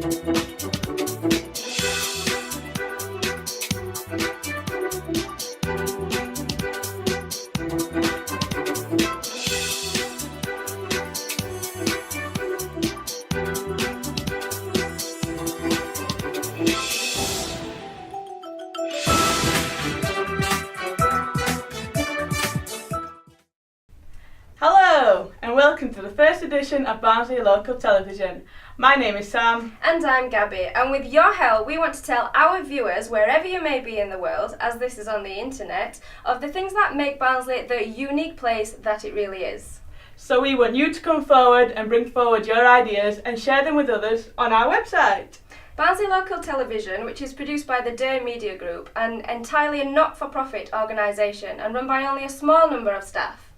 Hello and welcome to the first edition of Barnsley Local Television. My name is Sam. And I'm Gabby, and with your help we want to tell our viewers, wherever you may be in the world, as this is on the internet, of the things that make Barnsley the unique place that it really is. So we want you to come forward and bring forward your ideas and share them with others on our website. Barnsley Local Television, which is produced by the Day Media Group, an entirely not-for-profit organisation and run by only a small number of staff.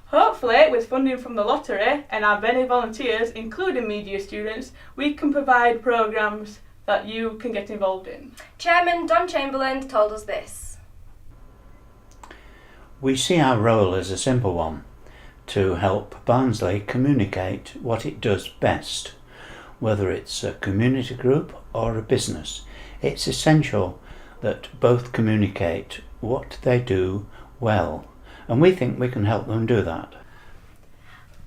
Hopefully, with funding from the lottery and our many volunteers, including media students, we can provide programmes that you can get involved in. Chairman Don Chamberlain told us this. We see our role as a simple one, to help Barnsley communicate what it does best. Whether it's a community group or a business, it's essential that both communicate what they do well. And we think we can help them do that.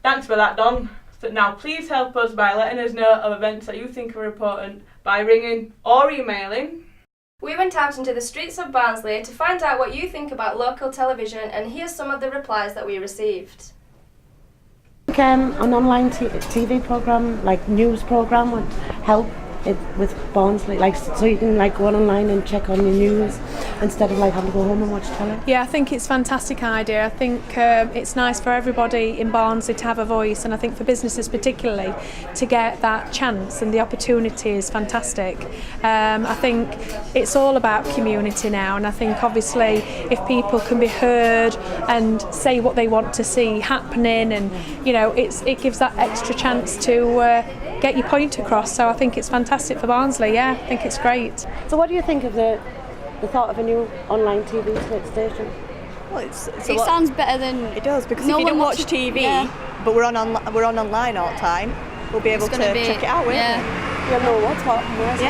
Thanks for that, Don. So now please help us by letting us know of events that you think are important by ringing or emailing. We went out into the streets of Barnsley to find out what you think about local television, and here's some of the replies that we received. An online TV programme, like news programme, would help it with Barnsley, like so you can like go online and check on the news instead of like having to go home and watch telly. Yeah, I think it's a fantastic idea. I think it's nice for everybody in Barnsley to have a voice, and I think for businesses particularly to get that chance and the opportunity is fantastic. I think it's all about community now, and I think obviously if people can be heard and say what they want to see happening, and you know, it gives that extra chance to get your point across. So I think it's fantastic for Barnsley. Yeah, I think it's great. So what do you think of the thought of a new online TV station? Well, it sounds better than it does, because no if you don't watch watches, TV, yeah. but we're on online all the time, we'll be able to check it out, won't we? You'll know what's hot and where's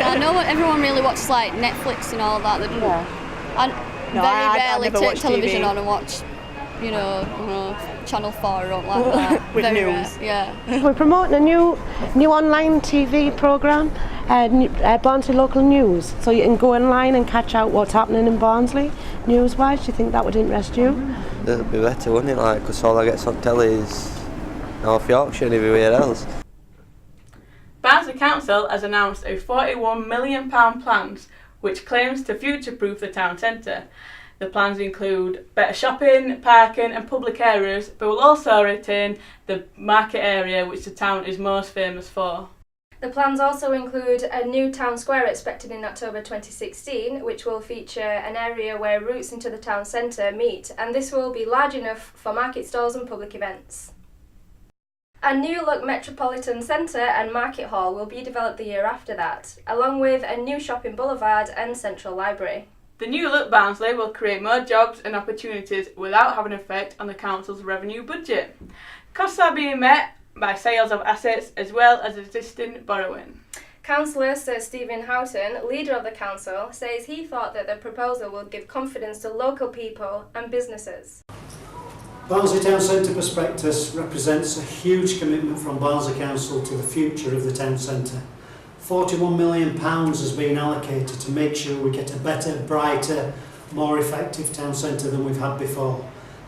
I know everyone really watches like Netflix and all that. And very rarely take television on and watch, you know, Channel 4 or something like that. With very news. Rare, yeah. We're promoting a new online TV programme, Barnsley Local News. So you can go online and catch out what's happening in Barnsley, news-wise. Do you think that would interest you? It'd be better, wouldn't it? Like, because all I get on telly is North Yorkshire and everywhere else. Barnsley Council has announced a £41 million plan which claims to future-proof the town centre. The plans include better shopping, parking and public areas, but will also retain the market area which the town is most famous for. The plans also include a new town square expected in October 2016, which will feature an area where routes into the town centre meet, and this will be large enough for market stalls and public events. A new look Metropolitan Centre and Market Hall will be developed the year after that, along with a new shopping boulevard and central library. The new look Barnsley will create more jobs and opportunities without having an effect on the council's revenue budget. Costs are being met by sales of assets as well as existing borrowing. Councillor Sir Stephen Houghton, leader of the council, says he thought that the proposal will give confidence to local people and businesses. Barnsley Town Centre Prospectus represents a huge commitment from Barnsley Council to the future of the town centre. £41 million has been allocated to make sure we get a better, brighter, more effective town centre than we've had before.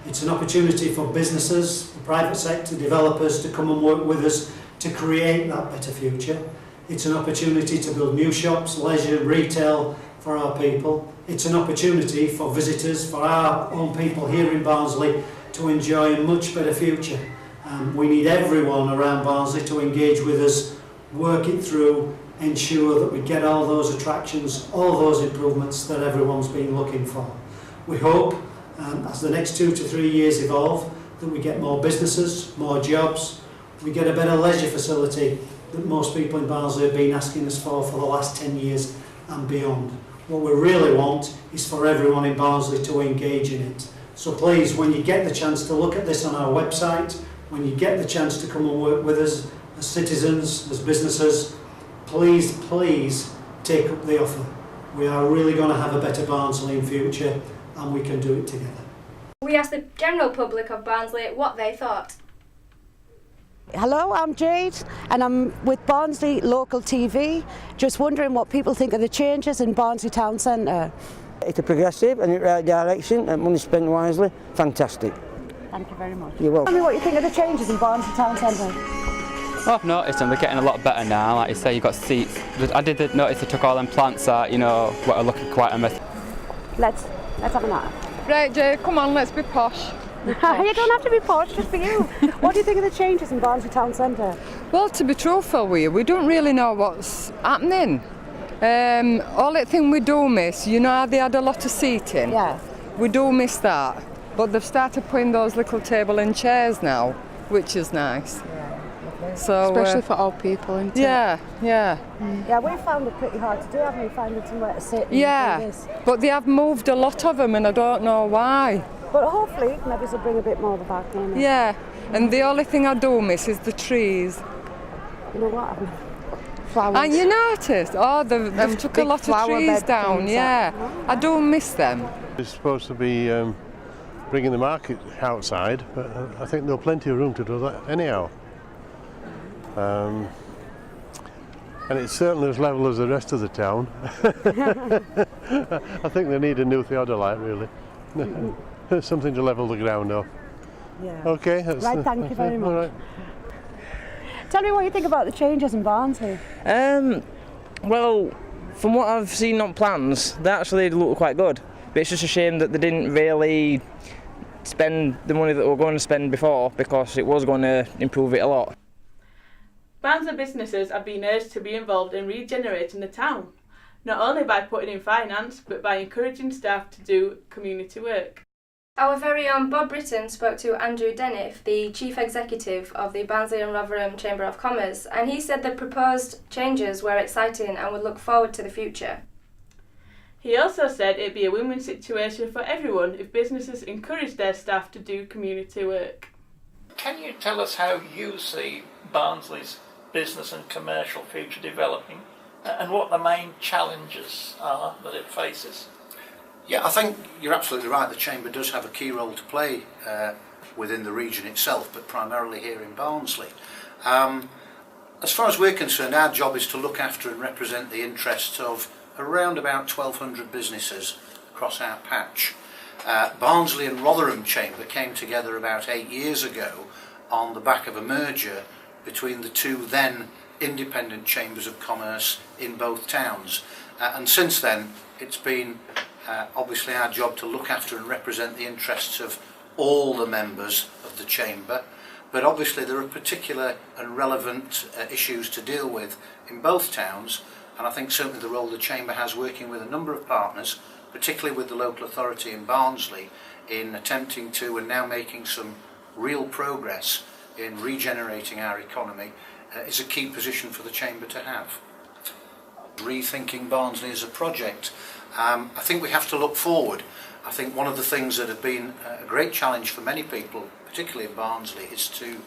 It's an opportunity for businesses, the private sector, developers to come and work with us to create that better future. It's an opportunity to build new shops, leisure, retail for our people. It's an opportunity for visitors, for our own people here in Barnsley to enjoy a much better future. We need everyone around Barnsley to engage with us, work it through, ensure that we get all those attractions, all those improvements that everyone's been looking for. We hope, as the next 2 to 3 years evolve, that we get more businesses, more jobs, we get a better leisure facility that most people in Barnsley have been asking us for the last 10 years and beyond. What we really want is for everyone in Barnsley to engage in it. So please, when you get the chance to look at this on our website, when you get the chance to come and work with us as citizens, as businesses, please, please take up the offer. We are really going to have a better Barnsley in future, and we can do it together. We asked the general public of Barnsley what they thought. Hello, I'm Jade and I'm with Barnsley Local TV. Just wondering what people think of the changes in Barnsley Town Centre. It's a progressive and in the right direction and money spent wisely. Fantastic. Thank you very much. You're welcome. Tell me what you think of the changes in Barnsley Town Centre. Oh, I've noticed them, they're getting a lot better now. Like you say, you've got seats. I did notice they took all them plants out, you know, what are looking quite a mess. Let's have a nap. Right, Jay, come on, let's be posh. You don't have to be posh, just for you. What do you think of the changes in Barnsley Town Centre? Well, to be truthful with you, we don't really know what's happening. Only thing we do miss, you know how they had a lot of seating? Yeah. We do miss that. But they've started putting those little table and chairs now, which is nice. So, especially for old people, isn't it? Yeah. Yeah, we found it pretty hard to do, haven't we? Finding somewhere to sit and do this. But they have moved a lot of them and I don't know why. But hopefully maybe they'll bring a bit more back, won't they? Yeah, and the only thing I do miss is the trees. You know what? Flowers. And you noticed? Oh, they've took a lot of trees down, yeah. I do miss them. It's supposed to be bringing the market outside, but I think there's plenty of room to do that anyhow. And it's certainly as level as the rest of the town. I think they need a new theodolite, really. Something to level the ground up. Yeah. Okay. Right, thank you very much. All right. Tell me what you think about the changes in Barnsley. Well, from what I've seen on plans, they actually look quite good. But it's just a shame that they didn't really spend the money that they were going to spend before, because it was going to improve it a lot. Barnsley businesses have been urged to be involved in regenerating the town, not only by putting in finance, but by encouraging staff to do community work. Our very own Bob Britton spoke to Andrew Denniff, the Chief Executive of the Barnsley and Rotherham Chamber of Commerce, and he said the proposed changes were exciting and would look forward to the future. He also said it'd be a win-win situation for everyone if businesses encourage their staff to do community work. Can you tell us how you see Barnsley's business and commercial future developing, and what the main challenges are that it faces? Yeah, I think you're absolutely right. The Chamber does have a key role to play within the region itself, but primarily here in Barnsley. As far as we're concerned, our job is to look after and represent the interests of around about 1,200 businesses across our patch. Barnsley and Rotherham Chamber came together about 8 years ago on the back of a merger between the two then independent chambers of commerce in both towns. And since then, it's been obviously our job to look after and represent the interests of all the members of the chamber. But obviously there are particular and relevant issues to deal with in both towns, and I think certainly the role the chamber has working with a number of partners, particularly with the local authority in Barnsley, in attempting to and now making some real progress in regenerating our economy, is a key position for the chamber to have. Rethinking Barnsley as a project, I think we have to look forward. I think one of the things that have been a great challenge for many people, particularly in Barnsley, is to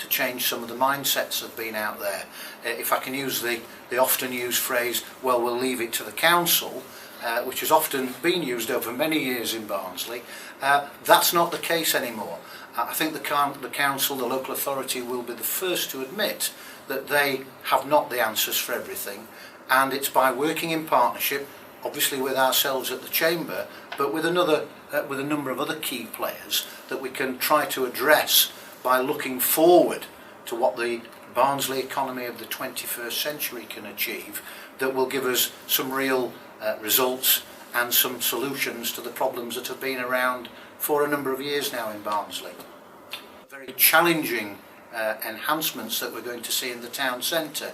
change some of the mindsets that have been out there. If I can use the often used phrase, well, we'll leave it to the council, which has often been used over many years in Barnsley, that's not the case anymore. I think the council, the local authority, will be the first to admit that they have not the answers for everything, and it's by working in partnership, obviously with ourselves at the chamber, but with a number of other key players, that we can try to address by looking forward to what the Barnsley economy of the 21st century can achieve, that will give us some real results and some solutions to the problems that have been around for a number of years now in Barnsley. Very challenging enhancements that we're going to see in the town centre.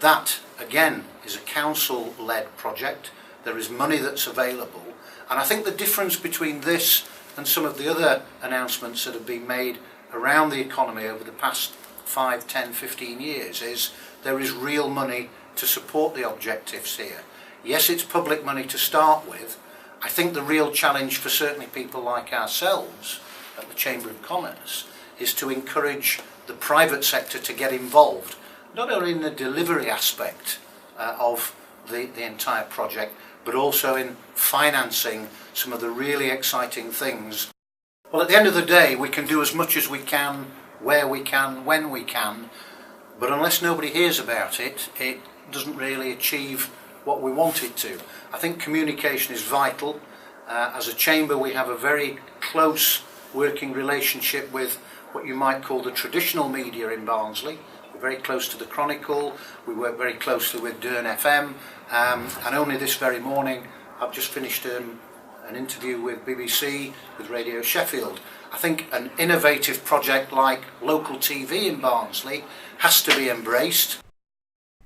That, again, is a council-led project. There is money that's available, and I think the difference between this and some of the other announcements that have been made around the economy over the past 5, 10, 15 years is there is real money to support the objectives here. Yes, it's public money to start with. I think the real challenge for certainly people like ourselves at the Chamber of Commerce is to encourage the private sector to get involved, not only in the delivery aspect of the entire project, but also in financing some of the really exciting things. Well, at the end of the day, we can do as much as we can, where we can, when we can, but unless nobody hears about it, it doesn't really achieve what we want it to. I think communication is vital. As a chamber, we have a very close working relationship with what you might call the traditional media in Barnsley. We're very close to the Chronicle, we work very closely with Durn FM, and only this very morning I've just finished an interview with BBC, with Radio Sheffield. I think an innovative project like local TV in Barnsley has to be embraced.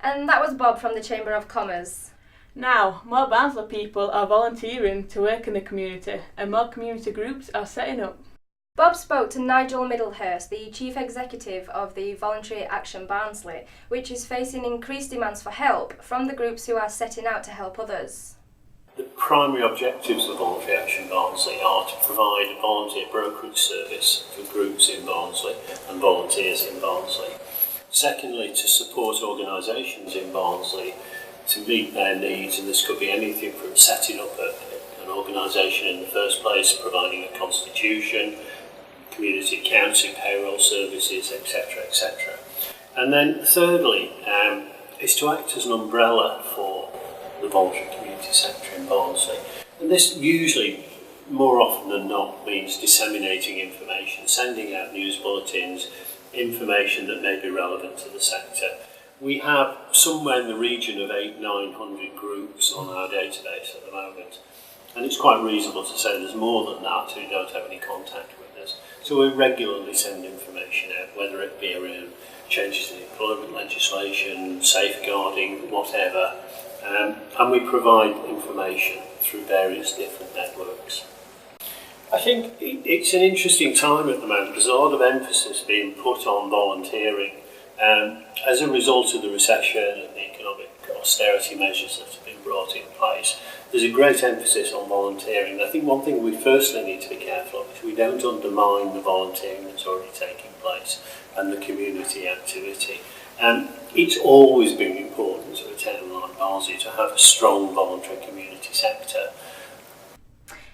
And that was Bob from the Chamber of Commerce. Now, more Barnsley people are volunteering to work in the community and more community groups are setting up. Bob spoke to Nigel Middlehurst, the Chief Executive of the Voluntary Action Barnsley, which is facing increased demands for help from the groups who are setting out to help others. The primary objectives of Voluntary Action Barnsley are to provide a volunteer brokerage service for groups in Barnsley and volunteers in Barnsley. Secondly, to support organisations in Barnsley to meet their needs, and this could be anything from setting up an organisation in the first place, providing a constitution, community accounting, payroll services, etc., etc. And then thirdly, is to act as an umbrella for the voluntary community sector in Barnsley. And this usually, more often than not, means disseminating information, sending out news bulletins, information that may be relevant to the sector. We have somewhere in the region of 800-900 groups on our database at the moment. And it's quite reasonable to say there's more than that who don't have any contact with us. So we regularly send information out, whether it be around changes in employment legislation, safeguarding, whatever. And we provide information through various different networks. I think it's an interesting time at the moment. There's a lot of emphasis being put on volunteering. As a result of the recession and the economic austerity measures that have been brought in place, there's a great emphasis on volunteering. I think one thing we firstly need to be careful of is we don't undermine the volunteering that's already taking place and the community activity. It's always been important to a town like Barnsley to have a strong voluntary community sector.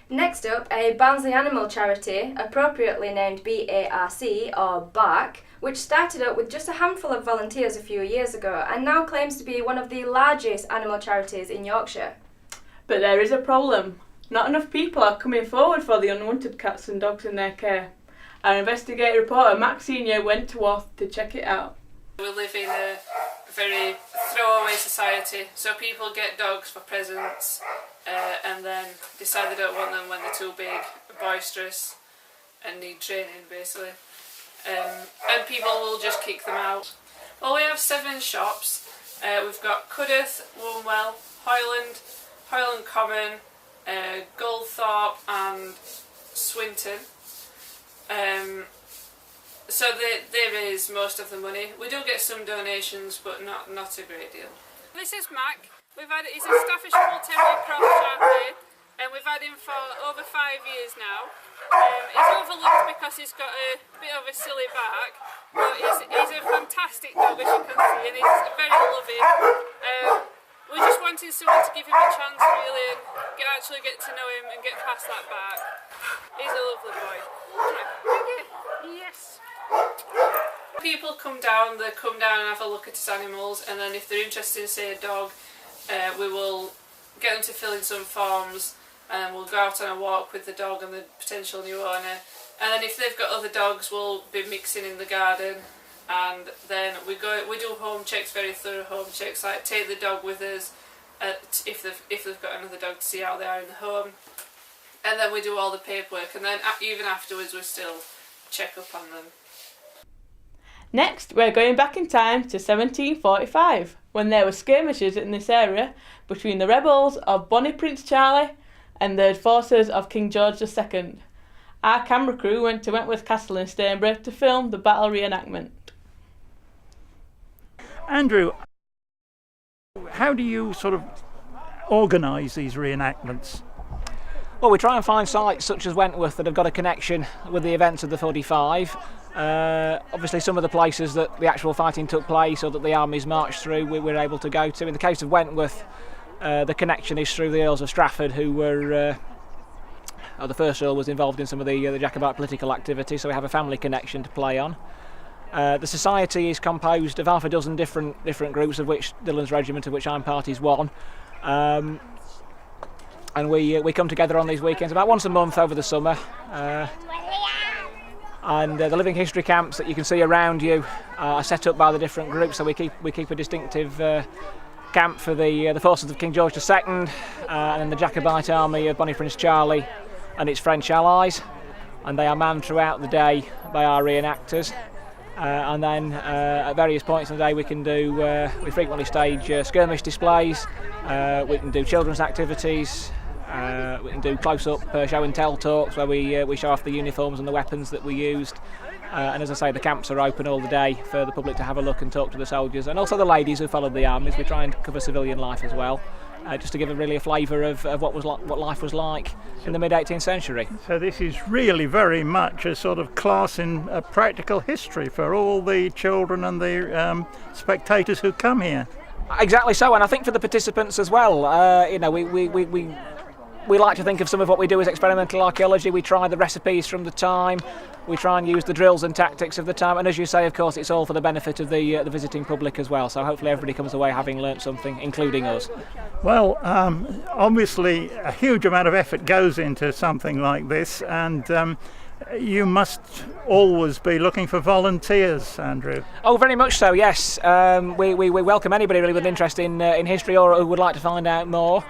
Next up, a Barnsley animal charity, appropriately named BARC or BARC, which started up with just a handful of volunteers a few years ago and now claims to be one of the largest animal charities in Yorkshire. But there is a problem. Not enough people are coming forward for the unwanted cats and dogs in their care. Our investigative reporter Max Senior went to Worth to check it out. We live in a very throwaway society, so people get dogs for presents and then decide they don't want them when they're too big, boisterous and need training basically. And people will just kick them out. Well, we have 7 shops. We've got Cudworth, Woolwell, Hoyland Common, Goldthorpe and Swinton. So there is most of the money. We do get some donations, but not a great deal. This is Mac. He's a Staffordshire Bull Terrier Cross Champion, and we've had him for over 5 years now. He's overlooked because he's got a bit of a silly back, but he's a fantastic dog, as you can see, and he's very loving. We're just wanting someone to give him a chance really and actually get to know him and get past that back. He's a lovely boy. Yes. People come down and have a look at his animals, and then if they're interested in, say, a dog, we will get them to fill in some forms and we'll go out on a walk with the dog and the potential new owner. And then if they've got other dogs, we'll be mixing in the garden, and then we do home checks, very thorough home checks, like take the dog with us if they've got another dog to see how they are in the home. And then we do all the paperwork, and then even afterwards we still check up on them. Next, we're going back in time to 1745, when there were skirmishes in this area between the rebels of Bonnie Prince Charlie and the forces of King George II. Our camera crew went to Wentworth Castle in Stainborough to film the battle reenactment. Andrew, how do you sort of organise these reenactments? Well, we try and find sites such as Wentworth that have got a connection with the events of the 45. Obviously some of the places that the actual fighting took place or that the armies marched through we were able to go to. In the case of Wentworth, the connection is through the Earls of Strafford, who were the first Earl was involved in some of the Jacobite political activity, so we have a family connection to play on. The society is composed of half a dozen different groups, of which Dillon's Regiment, of which I'm part, is one. And we come together on these weekends about once a month over the summer. And the living history camps that you can see around you are set up by the different groups, so we keep a distinctive camp for the forces of King George II, and then the Jacobite army of Bonnie Prince Charlie and its French allies, and they are manned throughout the day by our reenactors. And then at various points in the day we frequently stage skirmish displays, we can do children's activities, we can do close-up show and tell talks where we show off the uniforms and the weapons that we used. And as I say, the camps are open all the day for the public to have a look and talk to the soldiers, and also the ladies who followed the armies. We try and cover civilian life as well, just to give a flavour of what life was like in the mid-18th century. So this is really very much a sort of class in practical history for all the children and the spectators who come here. Exactly so, and I think for the participants as well. We like to think of some of what we do as experimental archaeology. We try the recipes from the time, we try and use the drills and tactics of the time, and as you say, of course, it's all for the benefit of the visiting public as well, so hopefully everybody comes away having learnt something, including us. Well, obviously a huge amount of effort goes into something like this, and you must always be looking for volunteers, Andrew. Oh, very much so, yes. We welcome anybody really with interest in history or who would like to find out more.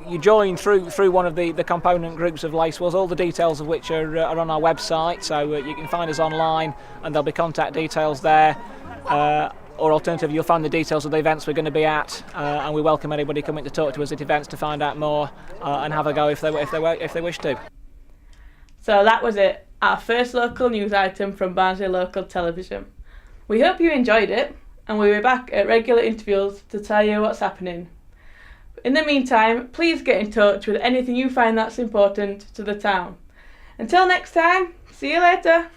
You join through one of the component groups of Lacewells, all the details of which are on our website, so you can find us online and there'll be contact details there, or alternatively you'll find the details of the events we're going to be at, and we welcome anybody coming to talk to us at events to find out more and have a go if they wish to. So that was it, our first local news item from Barnsley Local Television. We hope you enjoyed it, and we'll be back at regular intervals to tell you what's happening. In the meantime, please get in touch with anything you find that's important to the town. Until next time, see you later.